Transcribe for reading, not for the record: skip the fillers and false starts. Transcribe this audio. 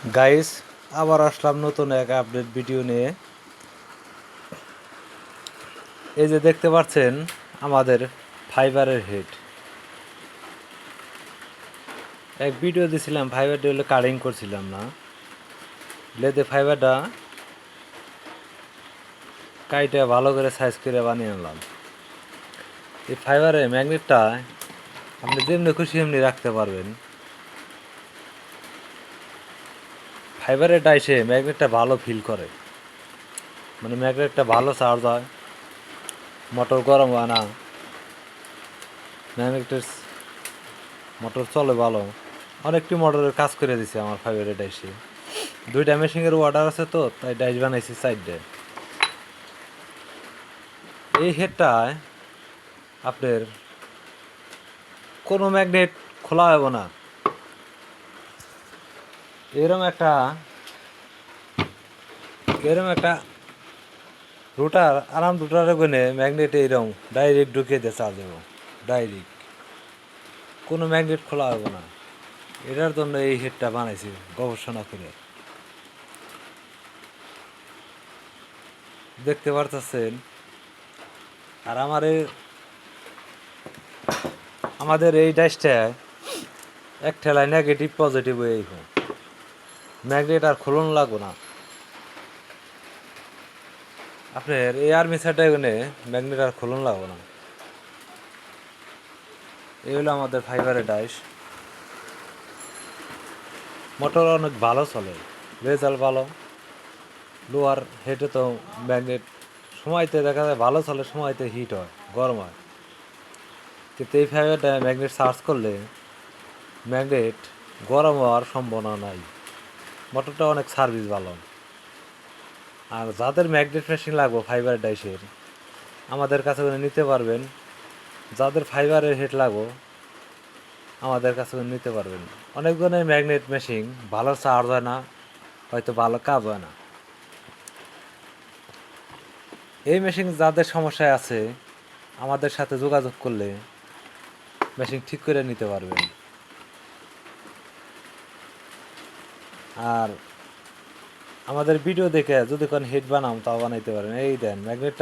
Guys, আবার আসলাম নতুন এক আপডেট ভিডিও নিয়ে। এই যে দেখতে পাচ্ছেন আমাদের ফাইবারের হেড। এক ভিডিও দিছিলাম, ফাইবারটা হলে কাটিং করছিলাম না, লেদে ফাইবারটা কাইটা ভালো করে সাইজ করে বানিয়ে আনলাম। এই ফাইবারের ম্যাগনেটটা আপনি যেমনি খুশি এমনি রাখতে পারবেন। ফাইবারের ডাইসে ম্যাগনেটটা ভালো ফিল করে, মানে ম্যাগনেটটা ভালো চার্জ হয়, মোটর গরম হয় না, ম্যাগনেটের মোটর চলে ভালো। অনেকটি মোটরের কাজ করে দিছে আমার ফাইবারের ডাইসে। দুইটা মেশিনের অর্ডার আছে, তো তাই ডাইস বানাইছি সাইডে। এই হেডটায় আপনার কোনো ম্যাগনেট খোলা হবে না। এরম একটা রুটার, আরাম রুটারে গনে ম্যাগনেট এইরকম ডাইরেক্ট ঢুকিয়ে দিয়ে চার্জ দেবো। ডাইরেক্ট কোনো ম্যাগনেট খোলা হবে না। এটার জন্য এই হেডটা বানাইছি গবেষণা করে। দেখতে পারতেছেন। আর আমাদের এই ডাইসটা এক ঠেলায় নেগেটিভ পজিটিভ হয়ে ম্যাগনেট আর খোলন লাগবো না। আপনার এই আর্মিচারটা এখানে ম্যাগনেট আর খোলন লাগবো না। এই হলো আমাদের ফাইবারের ডাইস। মোটর অনেক ভালো চলে, রেজাল্ট ভালো। লোয়ার হেডে তো ম্যাগনেট সময়তে দেখা যায় ভালো চলে, সময়তে হিট হয়, গরম হয়। কিন্তু এই ফাইবারটা ম্যাগনেট চার্জ করলে ম্যাগনেট গরম হওয়ার সম্ভাবনা নাই। মোটরটা অনেক সার্ভিস ভালো। আর যাদের ম্যাগনেট মেশিন লাগবে ফাইবার ডাইসের, আমাদের কাছে নিতে পারবেন। যাদের ফাইবারের হেড লাগবে আমাদের কাছে নিতে পারবেন। অনেকজনের ম্যাগনেট মেশিন ভালো চার্জ হয় না, হয়তো ভালো কাজ হয় না। এই মেশিন যাদের সমস্যায় আছে আমাদের সাথে যোগাযোগ করলে মেশিন ঠিক করে নিতে পারবেন। আর আমাদের ভিডিও দেখে যদি কোন হেড বানাম তাও বানাইতে পারেন। এই দেন ম্যাগনেট